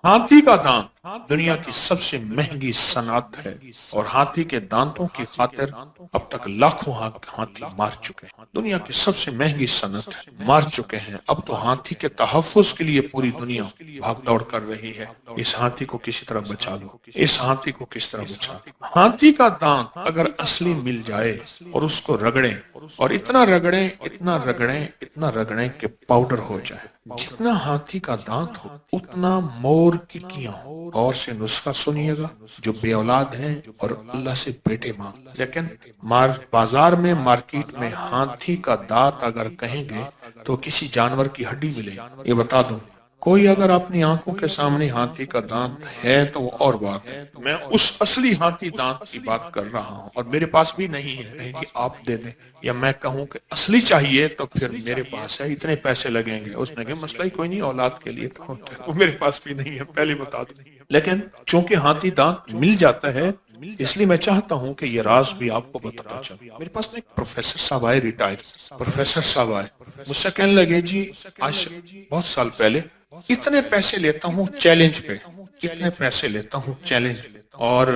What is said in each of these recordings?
ہاتھی کا دانت دنیا کی سب سے مہنگی صنعت ہے اور ہاتھی کے دانتوں کی خاطر اب تک لاکھوں ہاتھی مار چکے ہیں۔ دنیا کی سب سے مہنگی صنعت ہے، مار چکے ہیں۔ اب تو ہاتھی کے تحفظ کے لیے پوری دنیا بھاگ دوڑ کر رہی ہے۔ اس ہاتھی کو کسی طرح بچا لو، اس ہاتھی کو کس طرح بچا لو۔ ہاتھی کا دانت اگر اصلی مل جائے اور اس کو رگڑیں اور اتنا رگڑیں اتنا رگڑیں اتنا رگڑیں کہ پاؤڈر ہو جائے، جتنا ہاتھی کا دانت ہو اتنا مور کی کیاں ہو۔ اور سے نسخہ سنیے گا، جو بے اولاد ہیں اور اللہ سے بیٹے مانگ، لیکن بازار میں مارکیٹ میں ہاتھی کا دانت اگر کہیں گے تو کسی جانور کی ہڈی ملے گی۔ یہ بتا دوں، کوئی اگر اپنی آنکھوں کے سامنے ہاتھی کا دانت ہے تو وہ اور بات ہے، میں اس اصلی ہاتھی دانت کی بات کر رہا ہوں، اور میرے پاس بھی نہیں ہے، کہیں کہ آپ دے دیں، یا میں کہوں کہ اصلی چاہیے تو پھر میرے پاس ہے، اتنے پیسے لگیں گے۔ اس نے کہا مسئلہ ہی کوئی نہیں، اولاد کے لیے تو وہ میرے پاس بھی نہیں ہے، پہلے بتا دوں۔ لیکن چونکہ ہاتھی دانت مل جاتا ہے، اس لیے میں چاہتا ہوں کہ یہ راز بھی آپ کو بتاتا چلوں۔ میرے پاس ایک پروفیسر صاحب آئے، ریٹائر پروفیسر صاحب آئے، مجھ سے کہنے لگے جی آج بہت سال پہلے اتنے پیسے لیتا ہوں چیلنج پہ، اتنے پیسے لیتا ہوں چیلنج، اور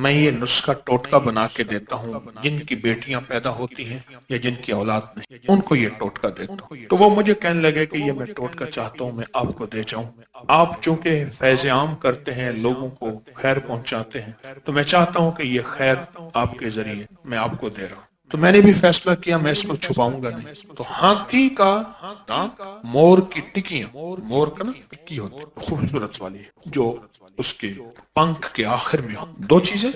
میں یہ نسخہ ٹوٹکا بنا کے دیتا ہوں، جن کی بیٹیاں پیدا ہوتی ہیں یا جن کی اولاد نہیں ان کو یہ ٹوٹکا دیتا ہوں۔ تو وہ مجھے کہنے لگے کہ یہ میں ٹوٹکا چاہتا ہوں میں آپ کو دے جاؤں، آپ چونکہ فیض عام کرتے ہیں، لوگوں کو خیر پہنچاتے ہیں، تو میں چاہتا ہوں کہ یہ خیر آپ کے ذریعے میں آپ کو دے رہا ہوں۔ تو میں نے بھی فیصلہ کیا میں اس کو چھپاؤں گا نہیں۔ تو ہاتھی کا دانت، مور کی ٹکیاں، مور کا نا ٹکی ہوتی ہے خوبصورت والی، جو اس کے پنکھ کے آخر میں ہو، دو چیزیں،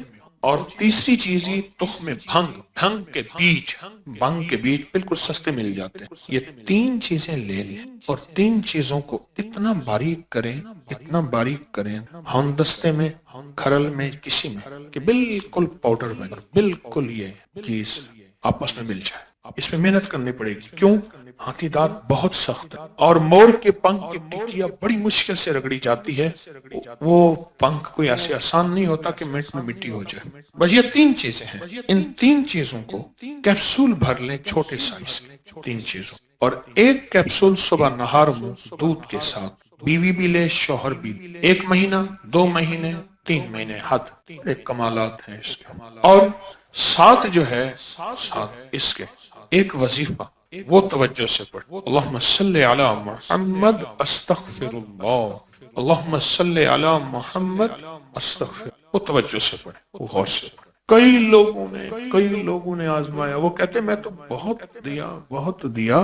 اور تیسری چیز یہ تخم بھنگ، بھنگ کے بیج، بھنگ کے بیج بالکل سستے مل جاتے ہیں۔ یہ تین چیزیں لے لیں اور تین چیزوں کو اتنا باریک کریں، اتنا باریک کریں ہم دستے میں، کھرل میں، کسی میں، کہ بالکل پاؤڈر بنے، بالکل یہ چیز آپس میں مل جائے۔ اس میں محنت کرنی پڑے گی، کیوں؟ ہاتھی دانت بہت سخت ہے، اور مور کے پنکھ کی ٹکیا بڑی مشکل سے رگڑی جاتی ہے، وہ پنکھ کوئی ایسے آسان نہیں ہوتا کہ منٹ میں مٹی ہو جائے۔ بس یہ تین چیزیں ہیں، ان تین چیزوں کو کیپسول بھر لیں چھوٹے سائز کے، تین چیزوں، اور ایک کیپسول صبح نہار منہ دودھ کے ساتھ، بیوی بھی لے شوہر بھی لے، 1 مہینہ، 2 مہینے، 3 مہینے، حد بڑے کمالات ہیں اس کے۔ اور ساتھ جو ہے، ساتھ اس کے ایک وظیفہ وہ توجہ سے پڑھ، اللہم صلی علی محمد استغفر اللہ، اللہم صلی علی محمد استغفر، وہ توجہ سے پڑھ، وہ غور سے پڑھ۔ کئی لوگوں نے آزمایا، وہ کہتے میں تو بہت دیا،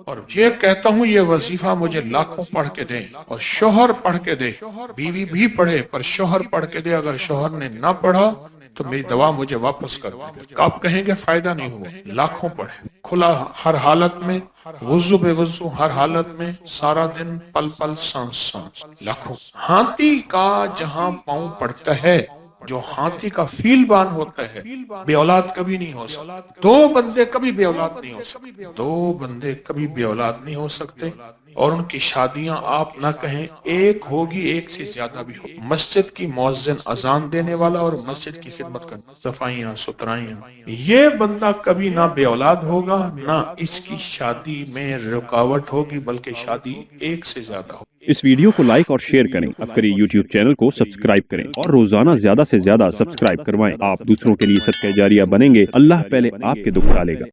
اور یہ کہتا ہوں یہ وظیفہ مجھے لاکھوں پڑھ کے دیں، اور شوہر پڑھ کے دے، بیوی بھی پڑھے پر شوہر پڑھ کے دے، اگر شوہر نے نہ پڑھا تو میری دوا مجھے واپس کر دیں۔ آپ کہیں گے فائدہ نہیں ہوا، لاکھوں پڑھے، کھلا ہر حالت میں، وضو بے وضو ہر حالت میں، سارا دن، پل پل، سانس سانس، لاکھوں۔ ہاتھی کا جہاں پاؤں پڑتا ہے، جو ہاتھی کا فیل بان ہوتا ہے، بے اولاد کبھی نہیں ہو سکتا۔ دو بندے کبھی بے اولاد نہیں ہو سکتے، دو بندے کبھی بے اولاد نہیں ہو سکتے، اور ان کی شادیاں آپ نہ کہیں ایک ہوگی، ایک سے زیادہ بھی ہو۔ مسجد کی مؤذن اذان دینے والا اور مسجد کی خدمت کرنا، صفائیاں ستھرائیاں، یہ بندہ کبھی نہ بے اولاد ہوگا، نہ اس کی شادی میں رکاوٹ ہوگی، بلکہ شادی ایک سے زیادہ ہوگی۔ اس ویڈیو کو لائک اور شیئر کریں، اب کریں یوٹیوب چینل کو سبسکرائب کریں، اور روزانہ زیادہ سے زیادہ سبسکرائب کروائیں۔ آپ دوسروں کے لیے صدقہ جاریہ بنیں گے، اللہ پہلے آپ کے دکھ ٹالے گا۔